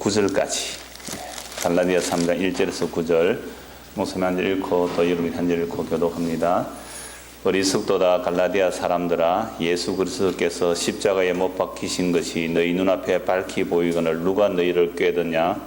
9절까지 갈라디아서 3장 1절에서 9절 목사님 한 절 읽고 또 여러분이 한 절 읽고 교독합니다. 어리석도다 갈라디아 사람들아, 예수 그리스도께서 십자가에 못 박히신 것이 너희 눈앞에 밝히 보이거늘 누가 너희를 꾀드냐?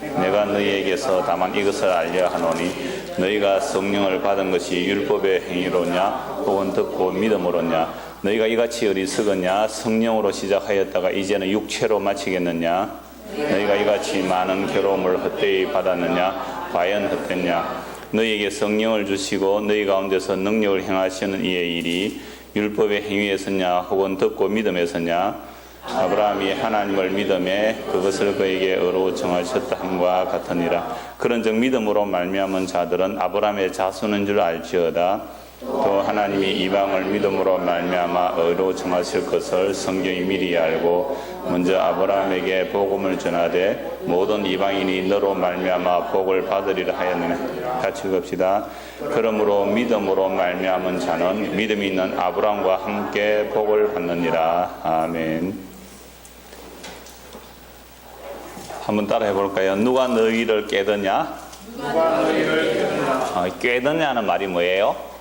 내가 너희에게서 다만 이것을 알려 하노니 너희가 성령을 받은 것이 율법의 행위로냐 혹은 듣고 믿음으로냐? 너희가 이같이 어리석었냐? 성령으로 시작하였다가 이제는 육체로 마치겠느냐? 너희가 이같이 많은 괴로움을 헛되이 받았느냐? 과연 헛됐냐? 너희에게 성령을 주시고 너희 가운데서 능력을 행하시는 이의 일이 율법의 행위에서냐 혹은 듣고 믿음에서냐? 아브라함이 하나님을 믿음에 그것을 그에게 의로 정하셨다 함과 같으니라. 그런즉 믿음으로 말미암은 자들은 아브라함의 자손인 줄 알지어다. 또 하나님이 이방을 믿음으로 말미암아 의로 정하실 것을 성경이 미리 알고 먼저 아브라함에게 복음을 전하되 모든 이방인이 너로 말미암아 복을 받으리라 하였느니. 같이 읽읍시다. 그러므로 믿음으로 말미암은 자는 믿음이 있는 아브라함과 함께 복을 받느니라. 아멘. 한번 따라해 볼까요? 누가 너희를 깨드냐? 누가 너희를 깨드냐? 깨드냐는 말이 뭐예요?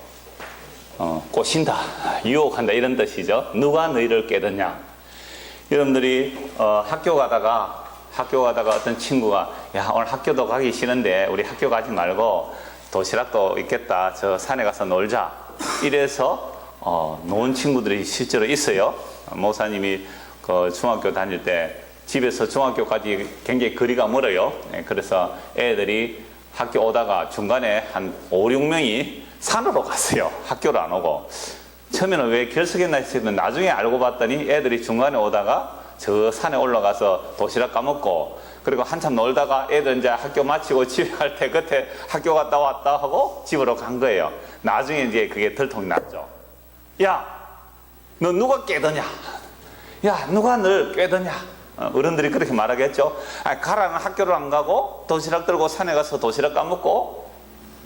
꼬신다, 유혹한다 이런 뜻이죠. 누가 너희를 깨드냐? 여러분들이 학교 가다가 어떤 친구가 야 오늘 학교도 가기 싫은데 우리 학교 가지 말고 도시락도 있겠다, 저 산에 가서 놀자, 이래서 노는 친구들이 실제로 있어요. 목사님이 그 중학교 다닐 때 집에서 중학교까지 굉장히 거리가 멀어요. 그래서 애들이 학교 오다가 중간에 한 5, 6명이 산으로 갔어요. 학교를 안 오고. 처음에는 왜 결석했나 했는데 나중에 알고 봤더니 애들이 중간에 오다가 저 산에 올라가서 도시락 까먹고, 그리고 한참 놀다가 애들 이제 학교 마치고 집에 갈 때 그때 학교 갔다 왔다 하고 집으로 간 거예요. 나중에 이제 그게 들통이 났죠. 야, 너 누가 깨드냐? 야, 누가 널 깨드냐? 어른들이 그렇게 말하겠죠. 가라는 학교를 안 가고 도시락 들고 산에 가서 도시락 까먹고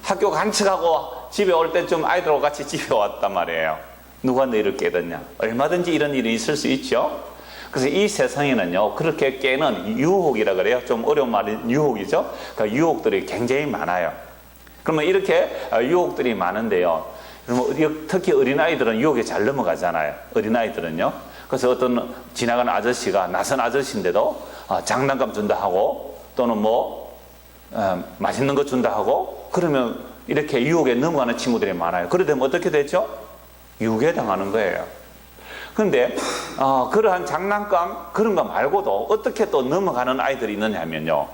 학교 간척하고 집에 올 때쯤 아이들하고 같이 집에 왔단 말이에요. 누가 너희를 깨닫냐? 얼마든지 이런 일이 있을 수 있죠. 그래서 이 세상에는요, 그렇게 깨는 유혹이라 그래요. 좀 어려운 말인 유혹이죠. 그 유혹들이 굉장히 많아요. 그러면 이렇게 유혹들이 많은데요, 특히 어린아이들은 유혹에 잘 넘어가잖아요. 어린아이들은요. 그래서 어떤 지나가는 아저씨가, 낯선 아저씨인데도 장난감 준다 하고 또는 맛있는 거 준다 하고 그러면 이렇게 유혹에 넘어가는 친구들이 많아요. 그러면 어떻게 되죠? 유혹에 당하는 거예요. 그런데 그러한 장난감 그런 거 말고도 어떻게 또 넘어가는 아이들이 있느냐면요,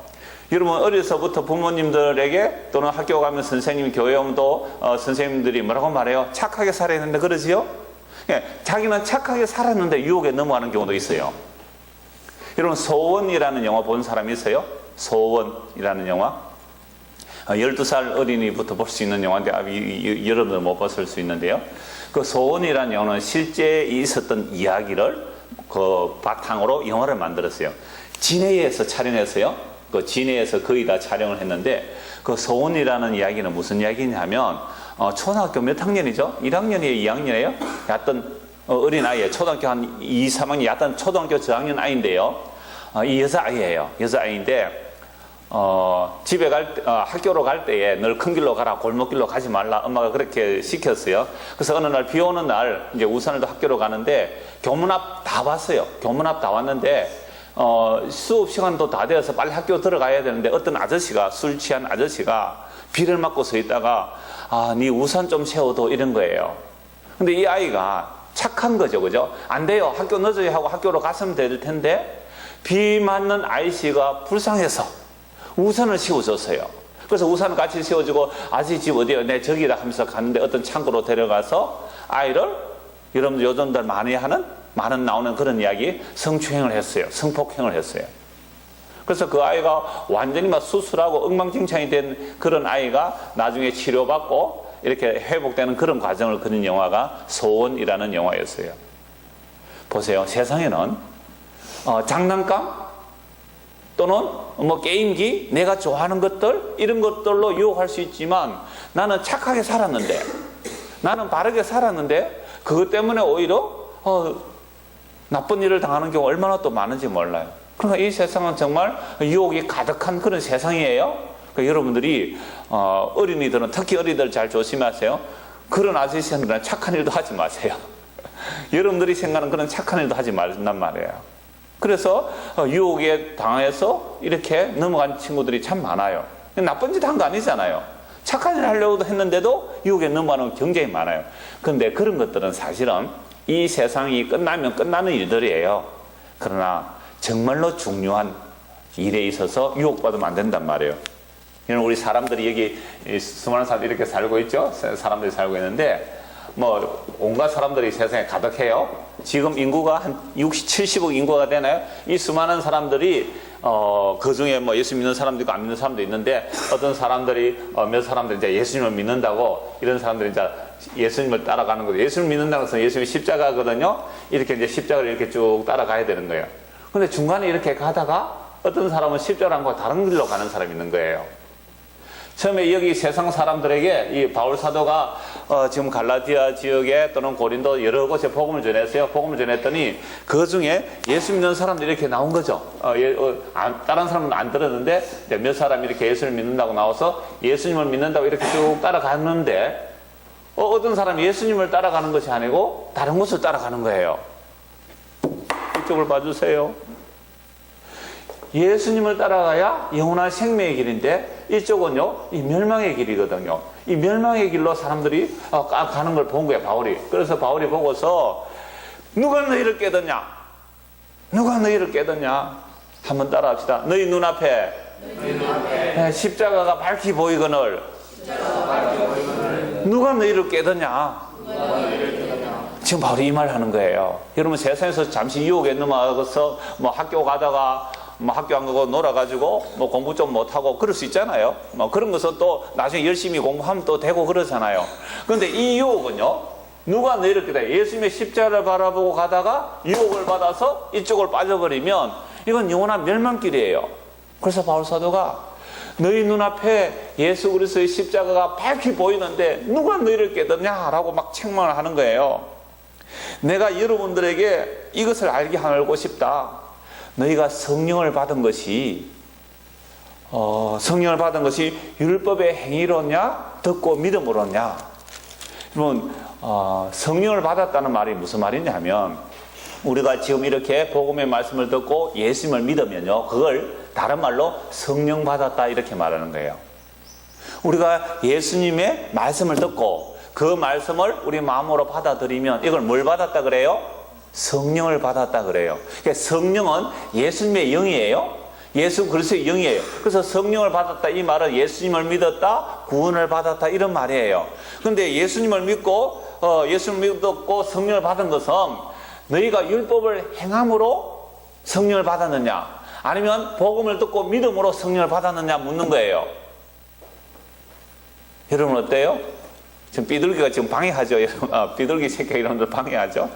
여러분 어려서부터 부모님들에게 또는 학교 가면 선생님, 교회 오면 또 선생님들이 뭐라고 말해요? 착하게 살아야 되는데 그러지요? 자기는 착하게 살았는데 유혹에 넘어가는 경우도 있어요. 여러분 소원이라는 영화 본 사람이 있어요? 소원이라는 영화? 12살 어린이부터 볼 수 있는 영화인데 여러분들 못 봤을 수 있는데요, 그 소원이라는 영화는 실제 있었던 이야기를 그 바탕으로 영화를 만들었어요. 진해에서 촬영했어요. 그 진해에서 거의 다 촬영을 했는데, 그 소원이라는 이야기는 무슨 이야기냐면 초등학교 몇 학년이죠? 1학년이에요? 2학년이에요? 얕던 어린아이예요. 초등학교 한 2, 3학년 얕던 초등학교 저학년 아이인데요, 이 여자아이예요. 여자아이인데 집에 학교로 갈 때에 늘 큰 길로 가라, 골목길로 가지 말라, 엄마가 그렇게 시켰어요. 그래서 어느 날 비 오는 날 이제 우산을 학교로 가는데 교문 앞 다 왔어요. 교문 앞 다 왔는데 수업 시간도 다 되어서 빨리 학교 들어가야 되는데 어떤 아저씨가, 술 취한 아저씨가 비를 맞고 서 있다가 네 우산 좀 세워둬 이런 거예요. 근데 이 아이가 착한 거죠, 그죠? 안 돼요, 학교 늦어야 하고 학교로 갔으면 될 텐데 비 맞는 아이씨가 불쌍해서 우산을 씌워줬어요. 그래서 우산을 같이 씌워주고 아저씨 집 어디요? 네 저기라 하면서 갔는데 어떤 창고로 데려가서 아이를, 여러분들 요즘들 많은 나오는 그런 이야기, 성추행을 했어요. 성폭행을 했어요. 그래서 그 아이가 완전히 막 수술하고 엉망진창이 된 그런 아이가 나중에 치료받고 이렇게 회복되는 그런 과정을 그린 영화가 소원이라는 영화였어요. 보세요. 세상에는 장난감 또는 게임기, 내가 좋아하는 것들, 이런 것들로 유혹할 수 있지만 나는 착하게 살았는데, 나는 바르게 살았는데 그것 때문에 오히려 나쁜 일을 당하는 경우 얼마나 또 많은지 몰라요. 그러니까 이 세상은 정말 유혹이 가득한 그런 세상이에요. 그러니까 여러분들이 어린이들은 특히 어린이들 잘 조심하세요. 그런 아저씨들은 착한 일도 하지 마세요. 여러분들이 생각하는 그런 착한 일도 하지 말란 말이에요. 그래서 유혹에 당해서 이렇게 넘어간 친구들이 참 많아요. 나쁜 짓 한 거 아니잖아요. 착한 일 하려고 했는데도 유혹에 넘어가는 거 굉장히 많아요. 그런데 그런 것들은 사실은 이 세상이 끝나면 끝나는 일들이에요. 그러나 정말로 중요한 일에 있어서 유혹받으면 안 된단 말이에요. 우리 사람들이 여기 수많은 사람들이 이렇게 살고 있죠. 사람들이 살고 있는데 뭐 온갖 사람들이 세상에 가득해요. 지금 인구가 한 60, 70억 인구가 되나요? 이 수많은 사람들이 그 중에 뭐 예수 믿는 사람도 있고 안 믿는 사람도 있는데 어떤 사람들이 몇 사람들이 이제 예수님을 믿는다고 이런 사람들이 이제 예수님을 따라가는 거죠. 예수님을 믿는다고 해서 예수님이 십자가거든요. 이렇게 이제 십자가를 이렇게 쭉 따라가야 되는 거예요. 근데 중간에 이렇게 가다가 어떤 사람은 십자가를 안 가고 다른 길로 가는 사람이 있는 거예요. 처음에 여기 세상 사람들에게 이 바울 사도가 지금 갈라디아 지역에 또는 고린도 여러 곳에 복음을 전했어요. 복음을 전했더니 그 중에 예수 믿는 사람들이 이렇게 나온 거죠. 다른 사람은 안 들었는데 몇 사람이 이렇게 예수를 믿는다고 나와서 예수님을 믿는다고 이렇게 쭉 따라갔는데 어떤 사람이 예수님을 따라가는 것이 아니고 다른 곳을 따라가는 거예요. 이쪽을 봐주세요. 예수님을 따라가야 영원한 생명의 길인데 이쪽은요 이 멸망의 길이거든요. 이 멸망의 길로 사람들이 가는 걸 본 거예요, 바울이. 그래서 바울이 보고서 누가 너희를 깨닫냐? 누가 너희를 깨닫냐? 한번 따라합시다. 너희 눈앞에 십자가가 밝히 보이거늘 누가 너희를 깨닫냐? 지금 바울이 이 말 하는 거예요. 여러분 세상에서 잠시 유혹에 넘어가서 뭐 학교 가다가 뭐 학교 안 가고 놀아가지고 뭐 공부 좀 못하고 그럴 수 있잖아요. 뭐 그런 것은 또 나중에 열심히 공부하면 또 되고 그러잖아요. 그런데 이 유혹은요, 누가 너희를 깨닫냐? 예수님의 십자가를 바라보고 가다가 유혹을 받아서 이쪽을 빠져버리면 이건 영원한 멸망길이에요. 그래서 바울 사도가 너희 눈앞에 예수 그리스도의 십자가가 밝히 보이는데 누가 너희를 깨닫냐? 라고 막 책망을 하는 거예요. 내가 여러분들에게 이것을 알게 하고 싶다. 너희가 성령을 받은 것이 율법의 행위로냐 듣고 믿음으로냐. 여러분 성령을 받았다는 말이 무슨 말이냐면 우리가 지금 이렇게 복음의 말씀을 듣고 예수님을 믿으면요 그걸 다른 말로 성령 받았다 이렇게 말하는 거예요. 우리가 예수님의 말씀을 듣고 그 말씀을 우리 마음으로 받아들이면 이걸 뭘 받았다 그래요? 성령을 받았다 그래요. 그러니까 성령은 예수님의 영이에요. 예수 그리스도의 영이에요. 그래서 성령을 받았다 이 말은 예수님을 믿었다 구원을 받았다 이런 말이에요. 그런데 예수님을 믿고 성령을 받은 것은 너희가 율법을 행함으로 성령을 받았느냐 아니면 복음을 듣고 믿음으로 성령을 받았느냐 묻는 거예요. 여러분 어때요? 지금 비둘기가 지금 방해하죠. 비둘기 새끼 이런들 방해하죠.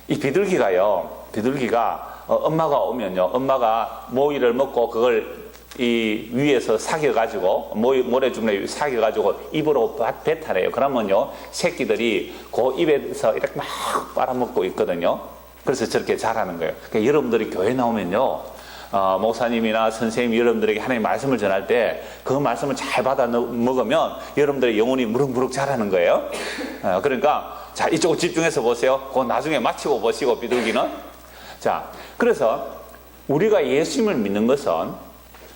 이 비둘기가 엄마가 오면요, 엄마가 모이를 먹고 그걸 이 위에서 사겨가지고 모래주머니에 사겨가지고 입으로 뱉어내요. 그러면요 새끼들이 그 입에서 이렇게 막 빨아먹고 있거든요. 그래서 저렇게 자라는 거예요. 그러니까 여러분들이 교회 나오면요 목사님이나 선생님이 여러분들에게 하나님의 말씀을 전할 때 그 말씀을 잘 받아 먹으면 여러분들의 영혼이 무럭무럭 자라는 거예요. 그러니까 자 이쪽으로 집중해서 보세요. 그거 나중에 마치고 보시고 비둘기는. 자 그래서 우리가 예수님을 믿는 것은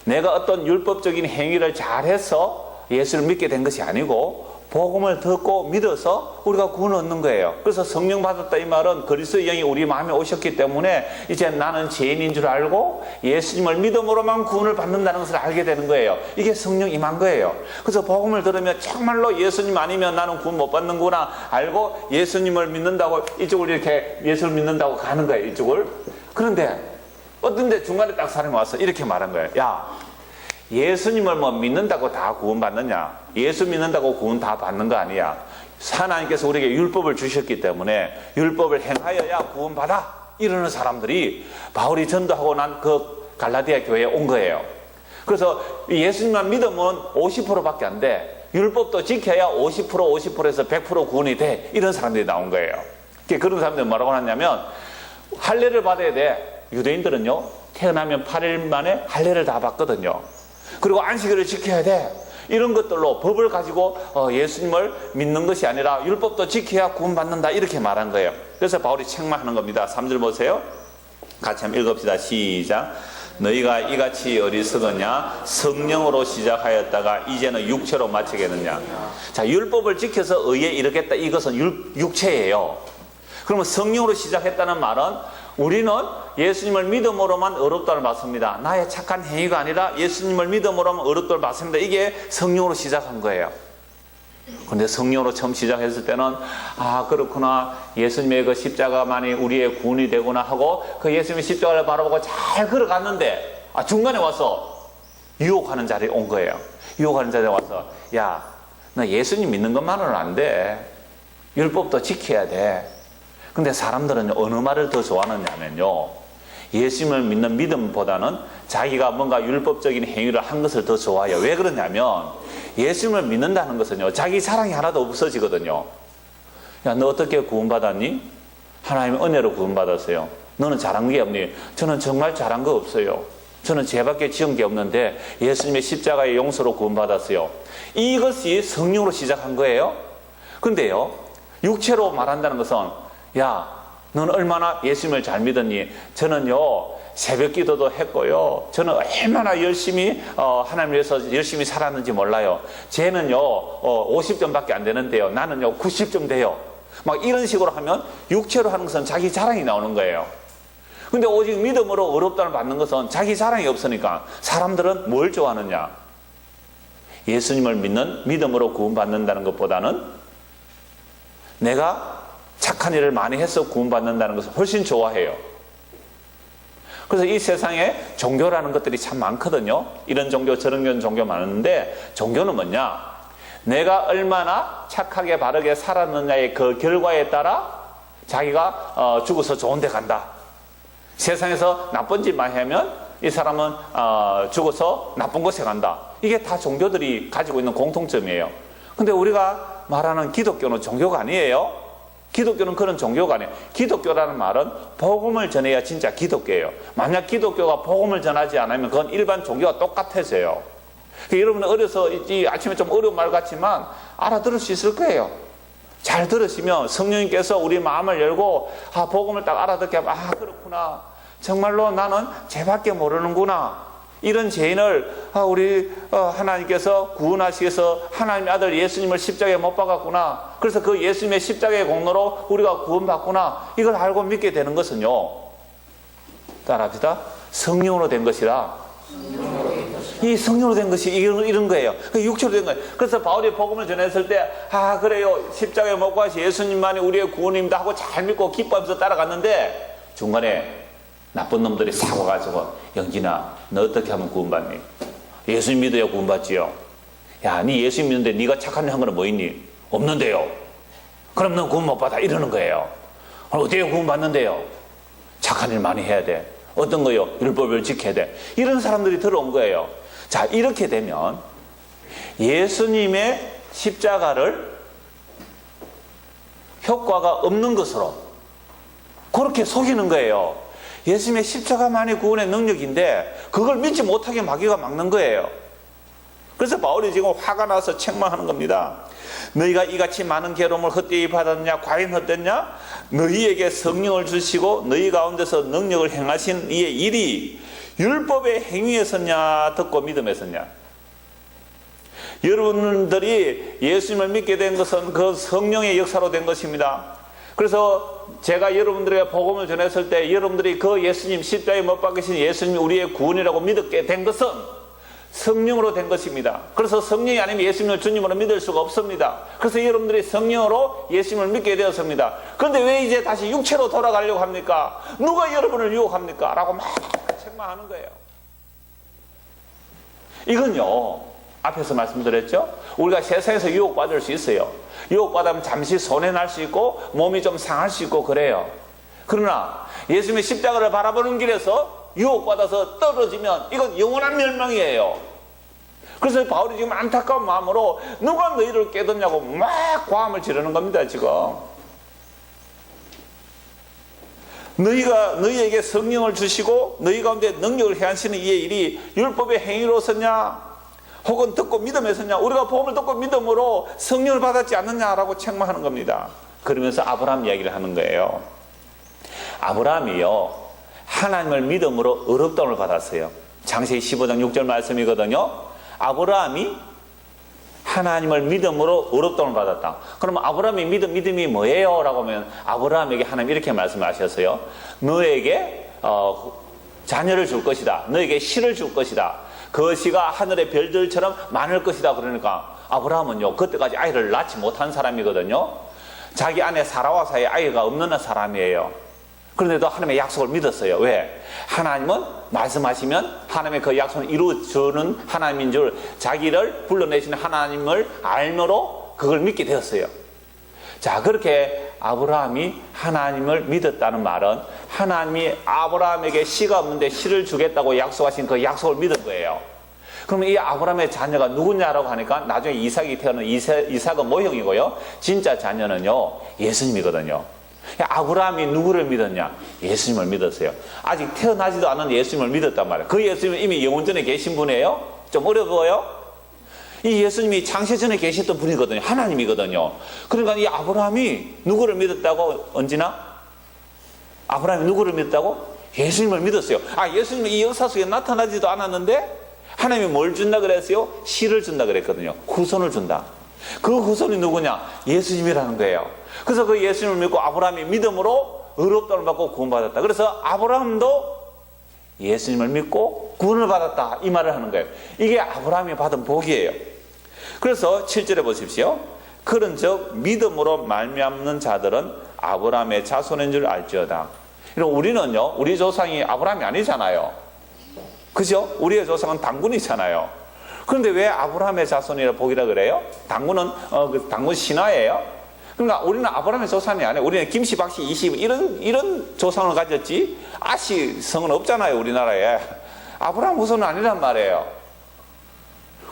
내가 어떤 율법적인 행위를 잘해서 예수를 믿게 된 것이 아니고 복음을 듣고 믿어서 우리가 구원을 얻는 거예요. 그래서 성령 받았다 이 말은 그리스도의 영이 우리 마음에 오셨기 때문에 이제 나는 죄인인 줄 알고 예수님을 믿음으로만 구원을 받는다는 것을 알게 되는 거예요. 이게 성령 임한 거예요. 그래서 복음을 들으면 정말로 예수님 아니면 나는 구원 못 받는구나 알고 예수님을 믿는다고 이쪽을 이렇게 예수를 믿는다고 가는 거예요. 이쪽을. 그런데 어떤 데 중간에 딱 사람이 와서 이렇게 말한 거예요. 야 예수님을 뭐 믿는다고 다 구원 받느냐? 예수 믿는다고 구원 다 받는 거 아니야. 하나님께서 우리에게 율법을 주셨기 때문에 율법을 행하여야 구원 받아. 이러는 사람들이 바울이 전도하고 난 그 갈라디아 교회에 온 거예요. 그래서 예수님만 믿으면 50%밖에 안 돼. 율법도 지켜야 50%에서 100% 구원이 돼. 이런 사람들이 나온 거예요. 그런 사람들이 뭐라고 하냐면 할례를 받아야 돼. 유대인들은요, 태어나면 8일 만에 할례를 다 받거든요. 그리고 안식일을 지켜야 돼. 이런 것들로 법을 가지고 예수님을 믿는 것이 아니라 율법도 지켜야 구원받는다, 이렇게 말한 거예요. 그래서 바울이 책망하는 겁니다. 3절 보세요. 같이 한번 읽읍시다. 시작. 너희가 이같이 어리석었냐? 성령으로 시작하였다가 이제는 육체로 마치겠느냐? 자, 율법을 지켜서 의에 이르겠다, 이것은 육체예요. 그러면 성령으로 시작했다는 말은 우리는 예수님을 믿음으로만 의롭다를 받습니다. 나의 착한 행위가 아니라 예수님을 믿음으로만 의롭다를 받습니다. 이게 성령으로 시작한 거예요. 근데 성령으로 처음 시작했을 때는 그렇구나, 예수님의 그 십자가만이 우리의 구원이 되구나 하고 그 예수님의 십자가를 바라보고 잘 걸어갔는데 중간에 와서 유혹하는 자리에 온 거예요. 유혹하는 자리에 와서 야, 너 예수님 믿는 것만으로는 안 돼. 율법도 지켜야 돼. 근데 사람들은 어느 말을 더 좋아하느냐면요, 예수님을 믿는 믿음보다는 자기가 뭔가 율법적인 행위를 한 것을 더 좋아해요. 왜 그러냐면 예수님을 믿는다는 것은요, 자기 자랑이 하나도 없어지거든요. 야, 너 어떻게 구원받았니? 하나님의 은혜로 구원받았어요. 너는 잘한 게 없니? 저는 정말 잘한 거 없어요. 저는 죄밖에 지은 게 없는데 예수님의 십자가의 용서로 구원받았어요. 이것이 성령으로 시작한 거예요. 근데요, 육체로 말한다는 것은 야, 넌 얼마나 예수님을 잘 믿었니? 저는요, 새벽 기도도 했고요, 저는 얼마나 열심히 하나님을 위해서 열심히 살았는지 몰라요. 쟤는요 50점밖에 안 되는데요, 나는요 90점 돼요. 막 이런 식으로 하면 육체로 하는 것은 자기 자랑이 나오는 거예요. 근데 오직 믿음으로 의롭다를 받는 것은 자기 자랑이 없으니까 사람들은 뭘 좋아하느냐? 예수님을 믿는 믿음으로 구원받는다는 것보다는 내가 착한 일을 많이 해서 구원받는다는 것을 훨씬 좋아해요. 그래서 이 세상에 종교라는 것들이 참 많거든요. 이런 종교 저런 종교 많은데, 종교는 뭐냐? 내가 얼마나 착하게 바르게 살았느냐의 그 결과에 따라 자기가 죽어서 좋은 데 간다. 세상에서 나쁜 짓만 하면 이 사람은 죽어서 나쁜 곳에 간다. 이게 다 종교들이 가지고 있는 공통점이에요. 근데 우리가 말하는 기독교는 종교가 아니에요. 기독교는 그런 종교가 아니에요. 기독교라는 말은 복음을 전해야 진짜 기독교예요. 만약 기독교가 복음을 전하지 않으면 그건 일반 종교와 똑같아져요. 그러니까 여러분은 어려서 아침에 좀 어려운 말 같지만 알아들을 수 있을 거예요. 잘 들으시면 성령님께서 우리 마음을 열고 복음을 딱 알아듣게 하면 그렇구나, 정말로 나는 죄밖에 모르는구나, 이런 죄인을 우리 하나님께서 구원하시기 위해서 하나님의 아들 예수님을 십자가에 못 박았구나, 그래서 그 예수님의 십자가의 공로로 우리가 구원받구나, 이걸 알고 믿게 되는 것은요, 따라합시다, 성령으로 된 것이라. 이 성령으로 된 것이 이런 거예요. 육체로 된 거예요. 그래서 바울이 복음을 전했을 때 그래요, 십자가에 못 박으신 예수님만이 우리의 구원입니다 하고 잘 믿고 기뻐하면서 따라갔는데 중간에 나쁜 놈들이 사고 가지고, 영진아, 너 어떻게 하면 구원받니? 예수님 믿어야 구원받지요. 야, 니 예수님 믿는데 네가 착한 일 한 거는 뭐 있니? 없는데요. 그럼 넌 구원 못 받아, 이러는 거예요. 그럼 어떻게 구원받는데요? 착한 일 많이 해야 돼. 어떤 거요? 율법을 지켜야 돼. 이런 사람들이 들어온 거예요. 자, 이렇게 되면 예수님의 십자가를 효과가 없는 것으로 그렇게 속이는 거예요. 예수님의 십자가만이 구원의 능력인데 그걸 믿지 못하게 마귀가 막는 거예요. 그래서 바울이 지금 화가 나서 책망하는 겁니다. 너희가 이같이 많은 괴로움을 헛되이 받았냐? 과연 헛됐냐? 너희에게 성령을 주시고 너희 가운데서 능력을 행하신 이의 일이 율법의 행위에서냐 듣고 믿음에서냐? 여러분들이 예수님을 믿게 된 것은 그 성령의 역사로 된 것입니다. 그래서 제가 여러분들에게 복음을 전했을 때 여러분들이 그 예수님 십자가에 못 박으신 예수님이 우리의 구원이라고 믿게 된 것은 성령으로 된 것입니다. 그래서 성령이 아니면 예수님을 주님으로 믿을 수가 없습니다. 그래서 여러분들이 성령으로 예수님을 믿게 되었습니다. 그런데 왜 이제 다시 육체로 돌아가려고 합니까? 누가 여러분을 유혹합니까? 라고 막 책망하는 거예요. 이건요, 앞에서 말씀드렸죠? 우리가 세상에서 유혹받을 수 있어요. 유혹받으면 잠시 손해날 수 있고 몸이 좀 상할 수 있고 그래요. 그러나 예수님의 십자가를 바라보는 길에서 유혹받아서 떨어지면 이건 영원한 멸망이에요. 그래서 바울이 지금 안타까운 마음으로 누가 너희를 깨닫냐고 막 고함을 지르는 겁니다. 지금 너희에게 성령을 주시고 너희 가운데 능력을 행하시는 이의 일이 율법의 행위로서냐 혹은 듣고 믿음에서냐? 우리가 복음을 듣고 믿음으로 성령을 받았지 않느냐라고 책망하는 겁니다. 그러면서 아브라함 이야기를 하는 거예요. 아브라함이요, 하나님을 믿음으로 의롭다함을 받았어요. 창세기 15장 6절 말씀이거든요. 아브라함이 하나님을 믿음으로 의롭다함을 받았다. 그러면 아브라함의 믿음이 뭐예요? 라고 하면 아브라함에게 하나님 이렇게 말씀하셨어요. 너에게 자녀를 줄 것이다. 너에게 씨를 줄 것이다. 그 씨가 하늘의 별들처럼 많을 것이다. 그러니까 아브라함은요, 그때까지 아이를 낳지 못한 사람이거든요. 자기 아내 사라와 사이에 아이가 없는 사람이에요. 그런데도 하나님의 약속을 믿었어요. 왜? 하나님은 말씀하시면 하나님의 그 약속을 이루어주는 하나님인 줄, 자기를 불러내시는 하나님을 알므로 그걸 믿게 되었어요. 자, 그렇게 아브라함이 하나님을 믿었다는 말은 하나님이 아브라함에게 씨가 없는데 씨를 주겠다고 약속하신 그 약속을 믿은 거예요. 그러면 이 아브라함의 자녀가 누구냐라고 하니까 나중에 이삭이 태어난 이삭은 모형이고요. 진짜 자녀는요, 예수님이거든요. 아브라함이 누구를 믿었냐? 예수님을 믿었어요. 아직 태어나지도 않은 예수님을 믿었단 말이에요. 그 예수님은 이미 영원전에 계신 분이에요. 좀 어려워요? 이 예수님이 창세전에 계셨던 분이거든요. 하나님이거든요. 그러니까 이 아브라함이 누구를 믿었다고? 언제나? 아브라함이 누구를 믿었다고? 예수님을 믿었어요. 예수님은 이 역사 속에 나타나지도 않았는데 하나님이 뭘 준다 그랬어요? 씨를 준다 그랬거든요. 후손을 준다. 그 후손이 누구냐? 예수님이라는 거예요. 그래서 그 예수님을 믿고 아브라함이 믿음으로 의롭다함을 받고 구원받았다. 그래서 아브라함도 예수님을 믿고 구원을 받았다, 이 말을 하는 거예요. 이게 아브라함이 받은 복이에요. 그래서 7절에 보십시오. 그런즉 믿음으로 말미암는 자들은 아브라함의 자손인 줄 알지어다. 우리는요, 우리 조상이 아브라함이 아니잖아요. 그죠? 우리의 조상은 당군이잖아요. 그런데 왜 아브라함의 자손이라 복이라 그래요? 당군은 당군 신화예요. 그러니까 우리는 아브라함의 조상이 아니에요. 우리는 김씨, 박씨, 이씨 이런 조상을 가졌지 아씨 성은 없잖아요, 우리나라에. 아브라함 후손은 아니란 말이에요.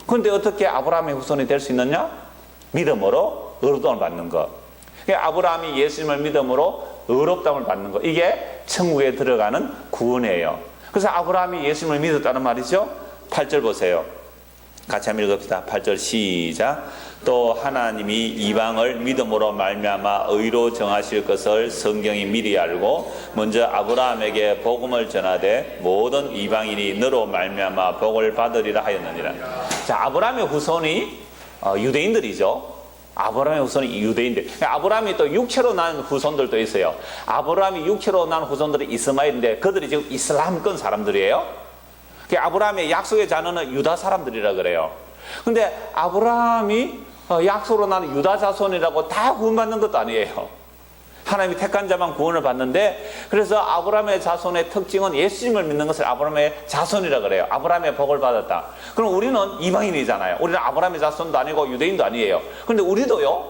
그런데 어떻게 아브라함의 후손이 될 수 있느냐? 믿음으로 의롭다함을 받는 것. 그러니까 아브라함이 예수님을 믿음으로 의롭다함을 받는 것. 이게 천국에 들어가는 구원이에요. 그래서 아브라함이 예수님을 믿었다는 말이죠. 8절 보세요. 같이 한번 읽읍시다. 8절 시작. 또 하나님이 이방을 믿음으로 말미암아 의로 정하실 것을 성경이 미리 알고 먼저 아브라함에게 복음을 전하되 모든 이방인이 너로 말미암아 복을 받으리라 하였느니라. 자, 아브라함의 후손이 유대인들이죠. 아브라함의 후손이 유대인들. 아브라함이 또 육체로 난 후손들도 있어요. 아브라함이 육체로 난 후손들이 이스마엘인데 그들이 지금 이슬람권 사람들이에요. 아브라함의 약속의 자녀는 유다 사람들이라 그래요. 근데 아브라함이 약속으로 나는 유다 자손이라고 다 구원받는 것도 아니에요. 하나님이 택한 자만 구원을 받는데, 그래서 아브라함의 자손의 특징은 예수님을 믿는 것을 아브라함의 자손이라 그래요. 아브라함의 복을 받았다. 그럼 우리는 이방인이잖아요. 우리는 아브라함의 자손도 아니고 유대인도 아니에요. 그런데 우리도요,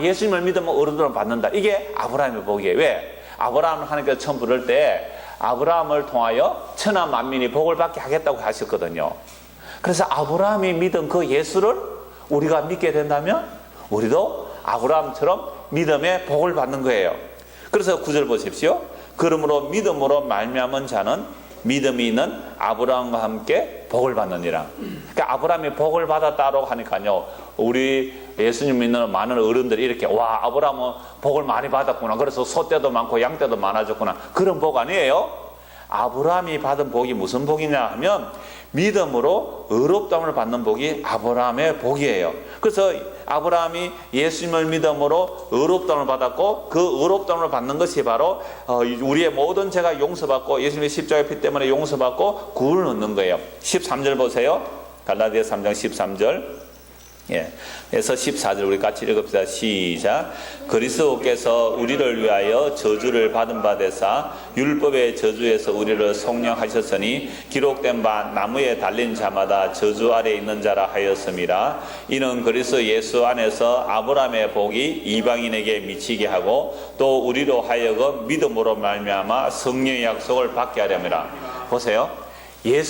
예수님을 믿으면 의롭다함을 받는다. 이게 아브라함의 복이에요. 왜? 아브라함을 하나님께서 처음 부를 때 아브라함을 통하여 천하 만민이 복을 받게 하겠다고 하셨거든요. 그래서 아브라함이 믿은 그 예수를 우리가 믿게 된다면 우리도 아브라함처럼 믿음의 복을 받는 거예요. 그래서 9절 보십시오. 그러므로 믿음으로 말미암은 자는 믿음이 있는 아브라함과 함께 복을 받느니라. 그러니까 아브라함이 복을 받았다고 하니까요, 우리 예수님 믿는 많은 어른들이 이렇게, 와, 아브라함은 복을 많이 받았구나, 그래서 소떼도 많고 양떼도 많아졌구나, 그런 복 아니에요. 아브라함이 받은 복이 무슨 복이냐 하면 믿음으로 의롭다함을 받는 복이 아브라함의 복이에요. 그래서 아브라함이 예수님을 믿음으로 의롭다함을 받았고, 그 의롭다함을 받는 것이 바로 우리의 모든 죄가 용서받고 예수님의 십자가의 피 때문에 용서받고 구원을 얻는 거예요. 13절 보세요. 갈라디아 3장 13절. 그래서 14절 우리 같이 읽읍시다. 시작. 그리스도께서 우리를 위하여 저주를 받은 바 되사 율법의 저주에서 우리를 속량하셨으니 기록된 바 나무에 달린 자마다 저주 아래 있는 자라 하였음이라. 이는 그리스도 예수 안에서 아브라함의 복이 이방인에게 미치게 하고 또 우리로 하여금 믿음으로 말미암아 성령의 약속을 받게 하려니라. 보세요.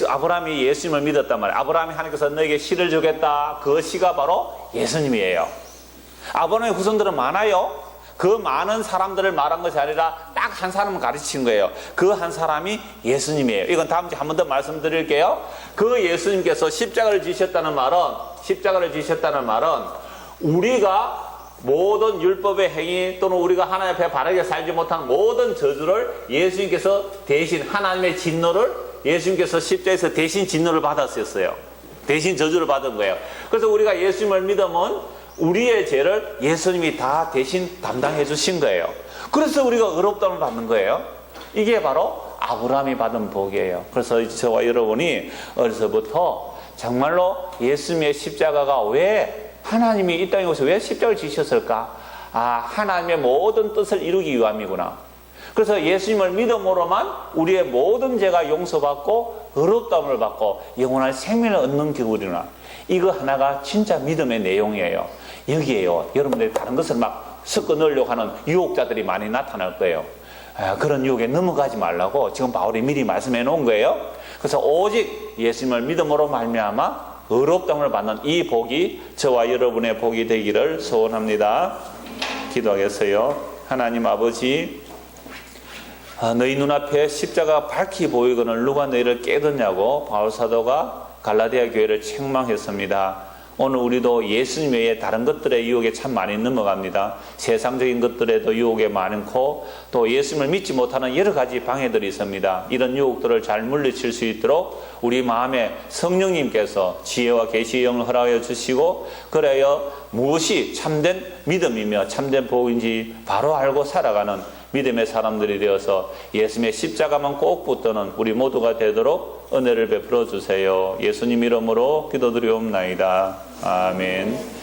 아브라함이 예수님을 믿었단 말이에요. 아브라함이 하나님께서 너에게 씨를 주겠다. 그 씨가 바로 예수님이에요. 아브라함의 후손들은 많아요. 그 많은 사람들을 말한 것이 아니라 딱 한 사람을 가르친 거예요. 그 한 사람이 예수님이에요. 이건 다음 주에 한 번 더 말씀드릴게요. 그 예수님께서 십자가를 지셨다는 말은 우리가 모든 율법의 행위 또는 우리가 하나님 앞에 바르게 살지 못한 모든 저주를 예수님께서 대신 하나님의 진노를 예수님께서 십자가에서 대신 진노를 받았었어요. 대신 저주를 받은 거예요. 그래서 우리가 예수님을 믿으면 우리의 죄를 예수님이 다 대신 담당해 주신 거예요. 그래서 우리가 의롭다움을 받는 거예요. 이게 바로 아브라함이 받은 복이에요. 그래서 저와 여러분이 어려서부터 정말로 예수님의 십자가가 왜 하나님이 이 땅에 오셔서 왜 십자가를 지셨을까? 하나님의 모든 뜻을 이루기 위함이구나. 그래서 예수님을 믿음으로만 우리의 모든 죄가 용서받고 의롭다움을 받고 영원한 생명을 얻는 기구이구나. 이거 하나가 진짜 믿음의 내용이에요. 여기에요. 여러분들이 다른 것을 막 섞어 넣으려고 하는 유혹자들이 많이 나타날 거예요. 그런 유혹에 넘어가지 말라고 지금 바울이 미리 말씀해 놓은 거예요. 그래서 오직 예수님을 믿음으로 말미암아 의롭다움을 받는 이 복이 저와 여러분의 복이 되기를 소원합니다. 기도하겠어요. 하나님 아버지, 너희 눈앞에 십자가가 밝히 보이거늘 누가 너희를 깨닫냐고 바울사도가 갈라디아 교회를 책망했습니다. 오늘 우리도 예수님 외에 다른 것들의 유혹에 참 많이 넘어갑니다. 세상적인 것들에도 유혹이 많고 또 예수님을 믿지 못하는 여러 가지 방해들이 있습니다. 이런 유혹들을 잘 물리칠 수 있도록 우리 마음에 성령님께서 지혜와 계시의 영을 허락하여 주시고 그래야 무엇이 참된 믿음이며 참된 복인지 바로 알고 살아가는 믿음의 사람들이 되어서 예수님의 십자가만 꼭 붙드는 우리 모두가 되도록 은혜를 베풀어 주세요. 예수님 이름으로 기도드리옵나이다. 아멘.